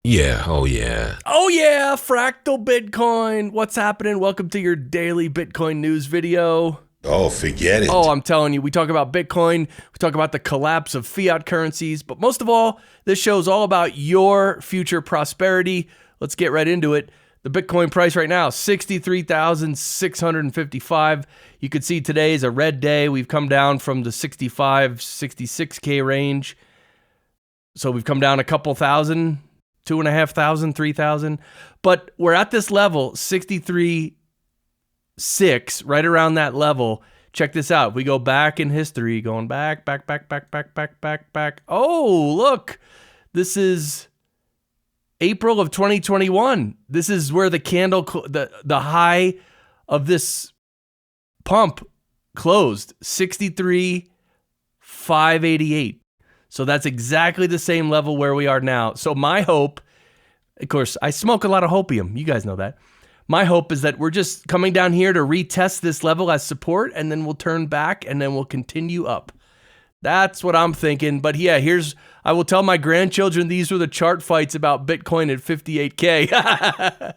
Yeah, oh yeah. Oh yeah, fractal Bitcoin. What's happening? Welcome to your daily Bitcoin news video. Oh, forget Oh, it. I'm telling you, we talk about Bitcoin, we talk about the collapse of fiat currencies, but most of all, this show is all about your future prosperity. Let's get right into it. The Bitcoin price right now, 63,655. You can see today is a red day. We've come down from the 65, 66K range. So we've come down a couple thousand, 2,500, 3,000. But we're at this level, 63.6, right around that level. Check this out. If we go back in history, going back. Oh, look. This is April of 2021. This is where the candle, the high of this pump closed, 63,588. So that's exactly the same level where we are now. So my hope, of course, I smoke a lot of hopium. You guys know that. My hope is that we're just coming down here to retest this level as support, and then we'll turn back, and then we'll continue up. That's what I'm thinking. But yeah, I will tell my grandchildren these were the chart fights about Bitcoin at 58K.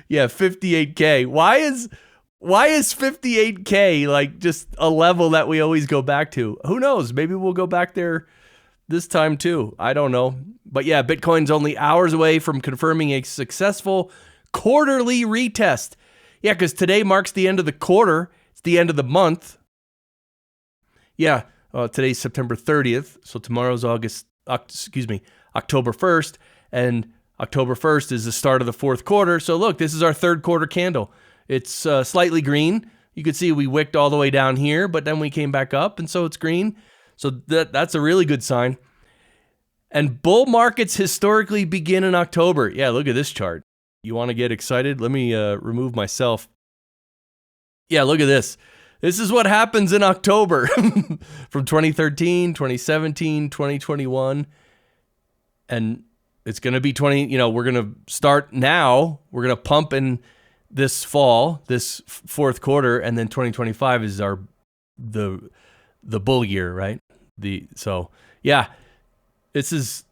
Yeah, 58K. Why is 58K like just a level that we always go back to? Who knows? Maybe we'll go back there this time too. I don't know. But yeah, Bitcoin's only hours away from confirming a successful quarterly retest. Yeah, because today marks the end of the quarter. It's the end of the month. Yeah, today's September 30th. So tomorrow's October 1st. And October 1st is the start of the fourth quarter. So look, this is our third quarter candle. It's slightly green. You can see we wicked all the way down here, but then we came back up, and so it's green. So that's a really good sign. And bull markets historically begin in October. Yeah, look at this chart. You want to get excited? Let me remove myself. Yeah, look at this. This is what happens in October from 2013, 2017, 2021. And it's going to be we're going to start now. We're going to pump in this fall, this fourth quarter, and then 2025 is the bull year, right? So this is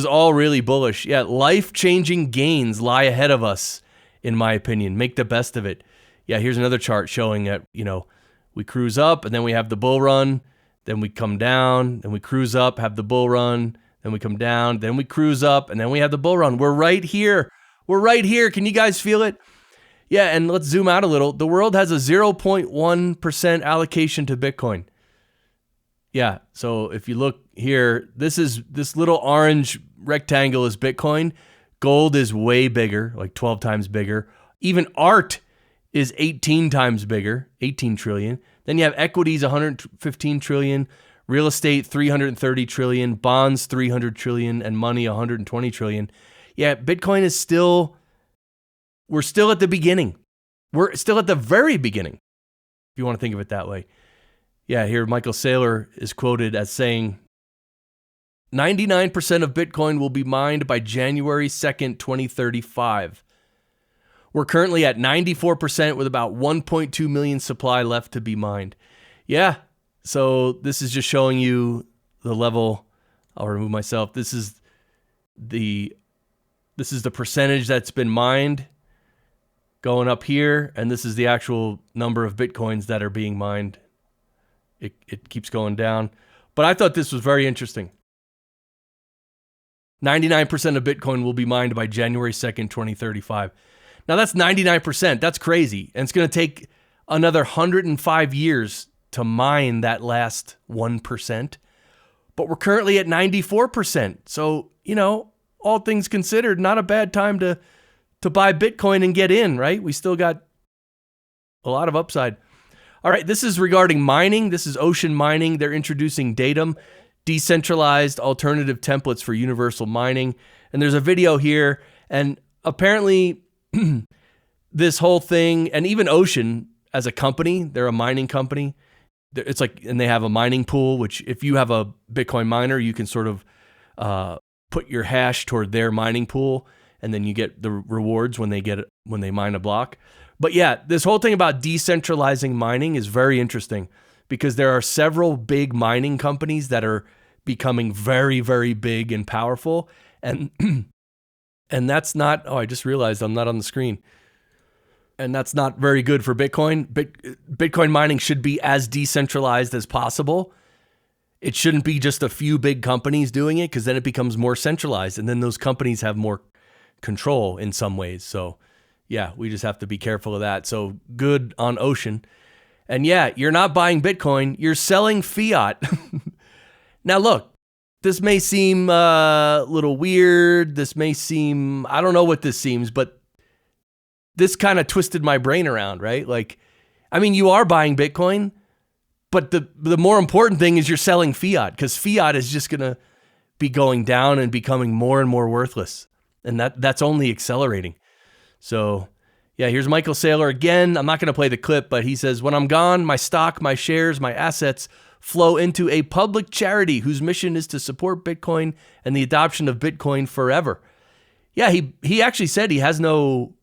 all really bullish. Yeah, life-changing gains lie ahead of us, in my opinion. Make the best of it. Yeah, here's another chart showing that, we cruise up and then we have the bull run, then we come down, then we cruise up, have the bull run, then we come down, then we cruise up, and then we have the bull run. We're right here. Can you guys feel it? Yeah, and let's zoom out a little. The world has a 0.1% allocation to Bitcoin. Yeah, so if you look here, this little orange rectangle is Bitcoin. Gold is way bigger, like 12 times bigger. Even art is 18 times bigger, 18 trillion. Then you have equities, 115 trillion, real estate, 330 trillion, bonds, 300 trillion, and money, 120 trillion. Yeah, Bitcoin is we're still at the beginning. We're still at the very beginning, if you want to think of it that way. Yeah, here Michael Saylor is quoted as saying, 99% of Bitcoin will be mined by January 2nd, 2035. We're currently at 94% with about 1.2 million supply left to be mined. Yeah, so this is just showing you the level. I'll remove myself. This is the percentage that's been mined going up here, and this is the actual number of Bitcoins that are being mined. It keeps going down. But I thought this was very interesting. 99% of Bitcoin will be mined by January 2nd, 2035. Now that's 99%. That's crazy. And it's going to take another 105 years to mine that last 1%. But we're currently at 94%. So, all things considered, not a bad time to buy Bitcoin and get in, right? We still got a lot of upside. All right, this is regarding mining. This is Ocean Mining. They're introducing Datum, decentralized alternative templates for universal mining. And there's a video here. And apparently this whole thing, and even Ocean as a company, they're a mining company. It's like, and they have a mining pool, which if you have a Bitcoin miner, you can sort of put your hash toward their mining pool, and then you get the rewards when they mine a block. But yeah, this whole thing about decentralizing mining is very interesting because there are several big mining companies that are becoming very, very big and powerful. And and that's not, oh, I just realized I'm not on the screen. And that's not very good for Bitcoin. Bitcoin mining should be as decentralized as possible. It shouldn't be just a few big companies doing it, because then it becomes more centralized. And then those companies have more control in some ways. So yeah, we just have to be careful of that. So good on Ocean. And yeah, you're not buying Bitcoin, you're selling fiat. Now look, this may seem a little weird. This may seem, I don't know what this seems, but this kind of twisted my brain around, right? Like, I mean, you are buying Bitcoin, but the more important thing is you're selling fiat, because fiat is just going to be going down and becoming more and more worthless. And that's only accelerating. So yeah, here's Michael Saylor again. I'm not going to play the clip, but he says, when I'm gone, my stock, my shares, my assets flow into a public charity whose mission is to support Bitcoin and the adoption of Bitcoin forever. Yeah, he actually said he has no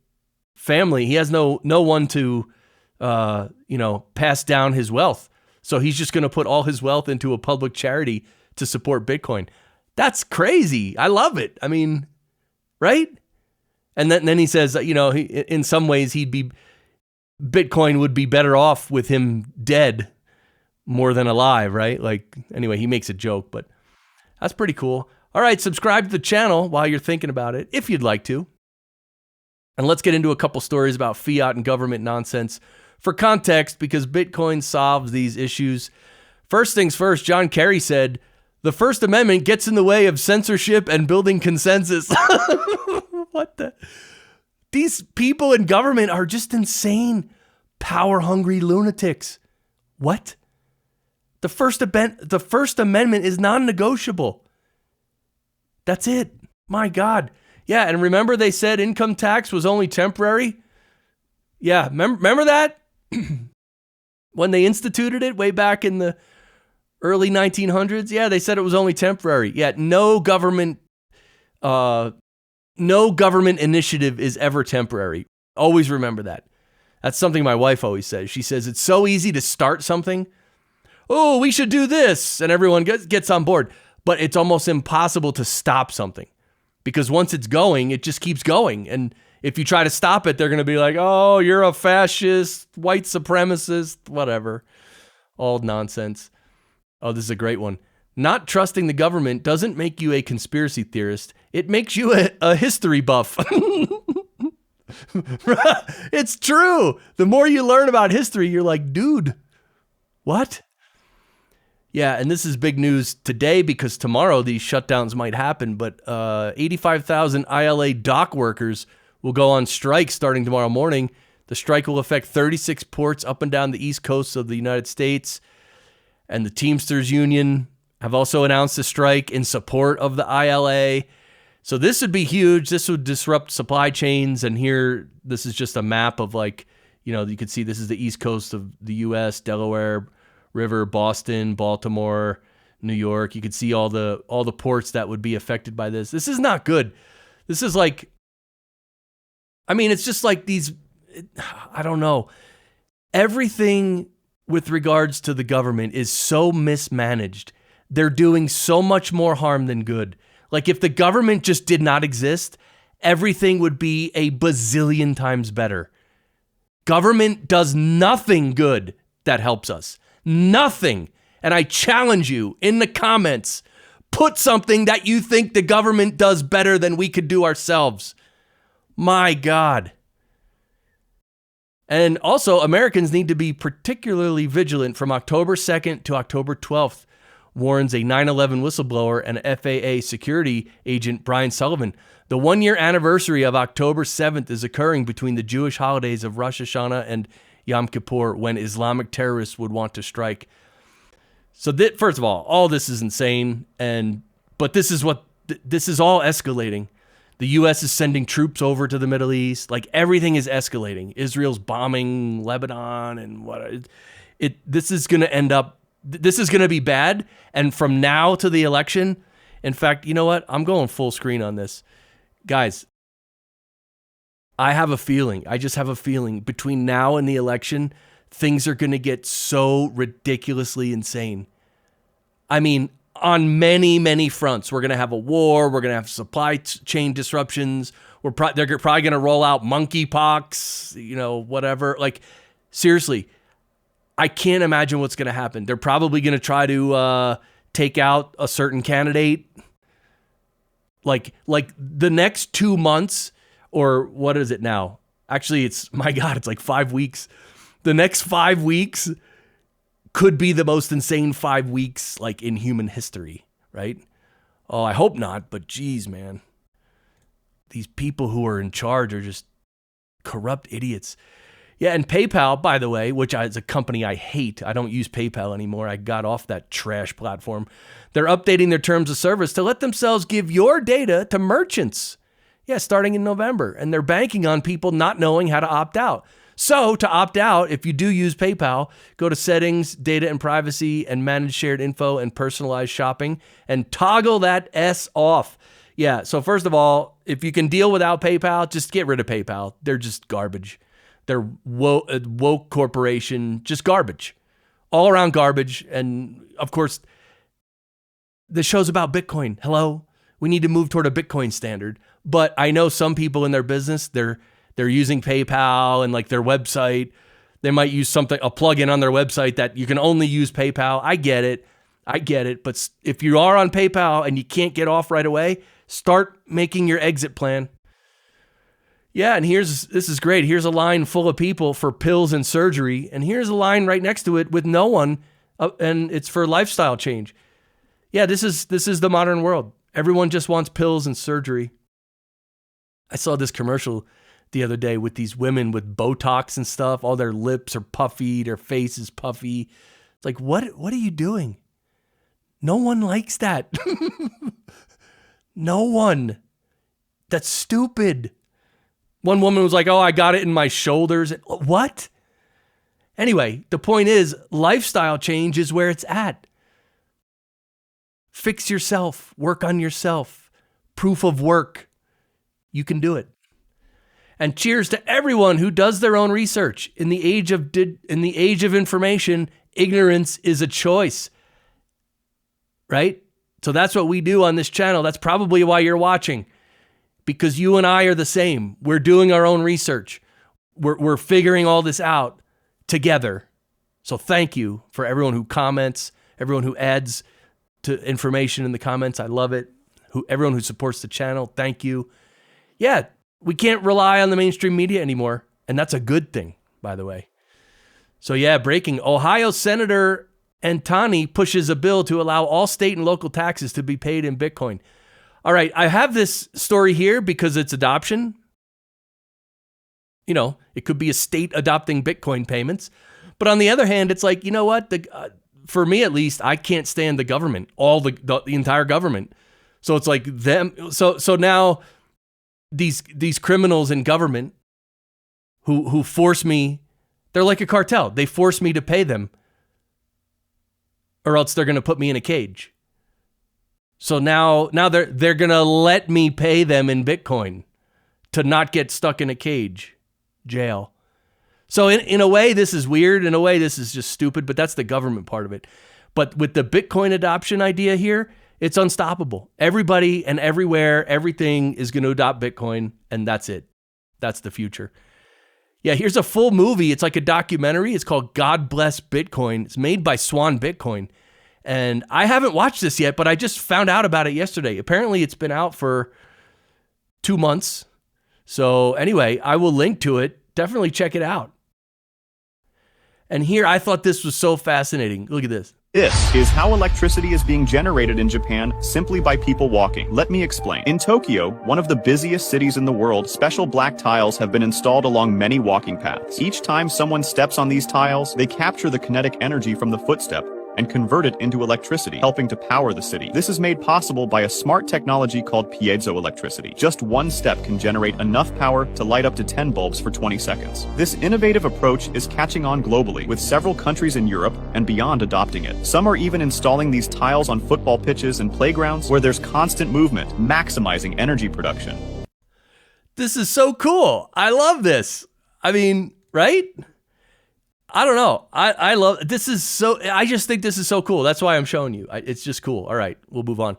family. He has no one to, pass down his wealth. So he's just going to put all his wealth into a public charity to support Bitcoin. That's crazy. I love it. I mean, right? And then he says, in some ways Bitcoin would be better off with him dead more than alive, right? Like, anyway, he makes a joke, but that's pretty cool. All right, subscribe to the channel while you're thinking about it, if you'd like to. And let's get into a couple stories about fiat and government nonsense for context, because Bitcoin solves these issues. First things first, John Kerry said, the First Amendment gets in the way of censorship and building consensus. What the? These people in government are just insane, power-hungry lunatics. What? The First Amendment is non-negotiable. That's it. My God. Yeah, and remember they said income tax was only temporary? Yeah, remember that? When they instituted it way back in the early 1900s? Yeah, they said it was only temporary. Yeah, no government initiative is ever temporary. Always remember that. That's something my wife always says. She says it's so easy to start something. Oh, we should do this. And everyone gets on board. But it's almost impossible to stop something, because once it's going, it just keeps going. And if you try to stop it, they're going to be like, oh, you're a fascist, white supremacist, whatever. All nonsense. Oh, this is a great one. Not trusting the government doesn't make you a conspiracy theorist. It makes you a history buff. It's true. The more you learn about history, you're like, dude, what? Yeah, and this is big news today, because tomorrow these shutdowns might happen, but 85,000 ILA dock workers will go on strike starting tomorrow morning. The strike will affect 36 ports up and down the east coast of the United States. And the Teamsters Union have also announced a strike in support of the ILA. So this would be huge. This would disrupt supply chains. And here, this is just a map of, like, you could see this is the east coast of the U.S., Delaware River, Boston, Baltimore, New York. You could see all the ports that would be affected by this. This is not good. This is like, I mean, it's just like these, I don't know. Everything with regards to the government is so mismanaged. They're doing so much more harm than good. Like, if the government just did not exist, everything would be a bazillion times better. Government does nothing good that helps us. Nothing. And I challenge you in the comments, put something that you think the government does better than we could do ourselves. My God. And also, Americans need to be particularly vigilant from October 2nd to October 12th, warns a 9/11 whistleblower and FAA security agent Brian Sullivan. The 1-year anniversary of October 7th is occurring between the Jewish holidays of Rosh Hashanah and Yom Kippur, when Islamic terrorists would want to strike. So first of all this is insane, but this is all escalating. The U.S. is sending troops over to the Middle East. Like, everything is escalating. Israel's bombing Lebanon, and this is going to be bad. And from now to the election, in fact, you know what? I'm going full screen on this. Guys, I have a feeling, I just have a feeling, between now and the election, things are going to get so ridiculously insane. I mean, on many, many fronts. We're going to have a war. We're going to have supply chain disruptions. They're probably going to roll out monkeypox, whatever. Like, seriously, I can't imagine what's going to happen. They're probably going to try to take out a certain candidate. Like the next 2 months, or what is it now? Actually, it's like 5 weeks. The next 5 weeks could be the most insane 5 weeks like in human history, right? Oh, I hope not, but geez, man. These people who are in charge are just corrupt idiots. Yeah, and PayPal, by the way, which is a company I hate. I don't use PayPal anymore. I got off that trash platform. They're updating their terms of service to let themselves give your data to merchants. Yeah, starting in November. And they're banking on people not knowing how to opt out. So to opt out, if you do use PayPal, go to settings, data and privacy, and manage shared info and personalized shopping, and toggle that S off. Yeah, so first of all, if you can deal without PayPal, just get rid of PayPal. They're just garbage. They're woke corporation, just garbage. All around garbage. And of course, the show's about Bitcoin. Hello? We need to move toward a Bitcoin standard. But I know some people in their business, they're using PayPal and like their website. They might use a plugin on their website that you can only use PayPal. I get it. But if you are on PayPal and you can't get off right away, start making your exit plan. Yeah, and this is great. Here's a line full of people for pills and surgery, and here's a line right next to it with no one, and it's for lifestyle change. Yeah, this is the modern world. Everyone just wants pills and surgery. I saw this commercial the other day with these women with Botox and stuff. All their lips are puffy, their face is puffy. It's like, what are you doing? No one likes that. No one. That's stupid. One woman was like, oh, I got it in my shoulders. What? Anyway, the point is, lifestyle change is where it's at. Fix yourself. Work on yourself. Proof of work. You can do it. And cheers to everyone who does their own research. In the age of information, ignorance is a choice. Right? So that's what we do on this channel. That's probably why you're watching. Because you and I are the same. We're doing our own research. We're figuring all this out together. So thank you for everyone who comments, everyone who adds to information in the comments. I love it. Everyone who supports the channel, thank you. Yeah, we can't rely on the mainstream media anymore. And that's a good thing, by the way. So yeah, breaking. Ohio Senator Antoni pushes a bill to allow all state and local taxes to be paid in Bitcoin. All right, I have this story here because it's adoption. It could be a state adopting Bitcoin payments. But on the other hand, it's like, you know what? For me, at least, I can't stand the government, the entire government. So it's like them. So now these criminals in government who force me, they're like a cartel. They force me to pay them, or else they're going to put me in a cage. So now they're going to let me pay them in Bitcoin to not get stuck in a cage, jail. So in a way, this is weird. In a way, this is just stupid, but that's the government part of it. But with the Bitcoin adoption idea here, it's unstoppable. Everybody and everywhere, everything is going to adopt Bitcoin, and that's it. That's the future. Yeah, here's a full movie. It's like a documentary. It's called God Bless Bitcoin. It's made by Swan Bitcoin. And I haven't watched this yet, but I just found out about it yesterday. Apparently, it's been out for 2 months. So anyway, I will link to it. Definitely check it out. And here, I thought this was so fascinating. Look at this. This is how electricity is being generated in Japan simply by people walking. Let me explain. In Tokyo, one of the busiest cities in the world, special black tiles have been installed along many walking paths. Each time someone steps on these tiles, they capture the kinetic energy from the footstep and convert it into electricity, helping to power the city. This is made possible by a smart technology called piezoelectricity. Just one step can generate enough power to light up to 10 bulbs for 20 seconds. This innovative approach is catching on globally, with several countries in Europe and beyond adopting it. Some are even installing these tiles on football pitches and playgrounds where there's constant movement, maximizing energy production. This is so cool. I love this. I mean, right? I don't know. I love this. I just think this is so cool. That's why I'm showing you. It's just cool. All right, we'll move on.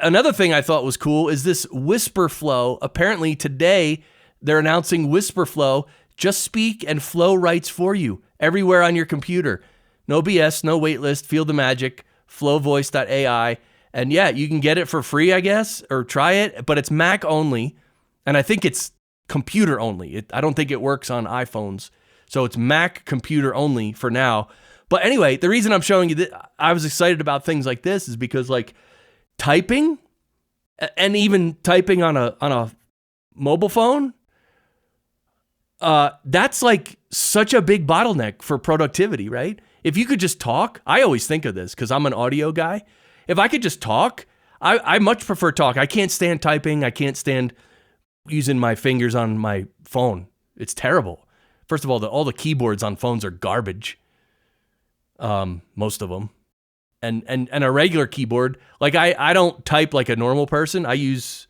Another thing I thought was cool is this Wispr Flow. Apparently today they're announcing Wispr Flow. Just speak and Flow writes for you everywhere on your computer. No BS, no waitlist. Feel the magic. Flowvoice.ai. And yeah, you can get it for free, I guess, or try it. But it's Mac only, and I think it's computer only. I don't think it works on iPhones. So it's Mac computer only for now. But anyway, the reason I'm showing you that I was excited about things like this is because like typing and even typing on a mobile phone, that's like such a big bottleneck for productivity, right? If you could just talk, I always think of this because I'm an audio guy. If I could just talk, I much prefer talk. I can't stand typing. I can't stand using my fingers on my phone. It's terrible. First of all the keyboards on phones are garbage. Most of them. And a regular keyboard, like I don't type like a normal person. I use,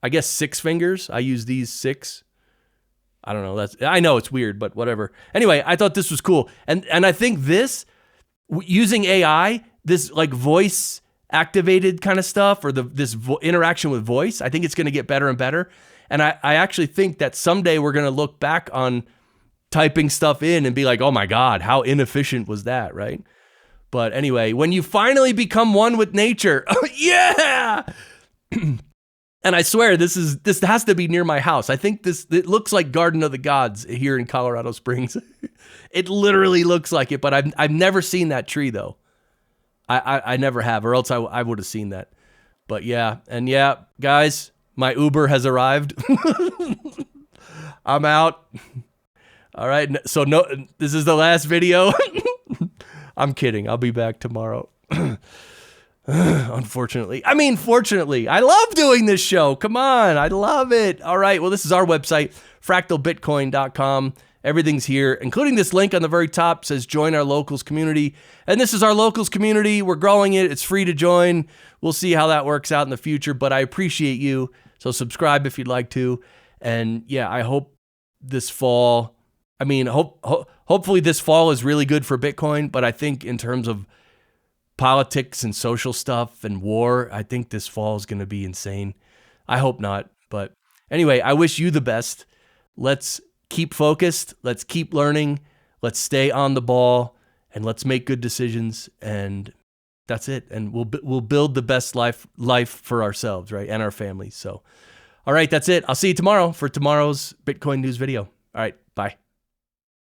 I guess, 6 fingers. I use these 6. I don't know. I know it's weird, but whatever. Anyway, I thought this was cool. And I think using AI, this like voice activated kind of stuff, or this interaction with voice, I think it's going to get better and better. And I actually think that someday we're going to look back on typing stuff in and be like, oh my God, how inefficient was that, right? But anyway, when you finally become one with nature, yeah! And I swear this has to be near my house. I think it looks like Garden of the Gods here in Colorado Springs. It literally looks like it, but I've never seen that tree though. I never have, or else I would have seen that. But yeah, and yeah, guys, my Uber has arrived. I'm out. All right, so no, this is the last video. I'm kidding. I'll be back tomorrow. Unfortunately. I mean, fortunately. I love doing this show. Come on. I love it. All right. Well, this is our website, fractalbitcoin.com. Everything's here, including this link on the very top says join our locals community. And this is our locals community. We're growing it. It's free to join. We'll see how that works out in the future, but I appreciate you. So subscribe if you'd like to. And yeah, I hope this fall, hopefully this fall is really good for Bitcoin, but I think in terms of politics and social stuff and war, I think this fall is going to be insane. I hope not. But anyway, I wish you the best. Let's keep focused. Let's keep learning. Let's stay on the ball and let's make good decisions. And that's it. And we'll build the best life for ourselves, right? And our families. So, all right, that's it. I'll see you tomorrow for tomorrow's Bitcoin news video. All right, bye.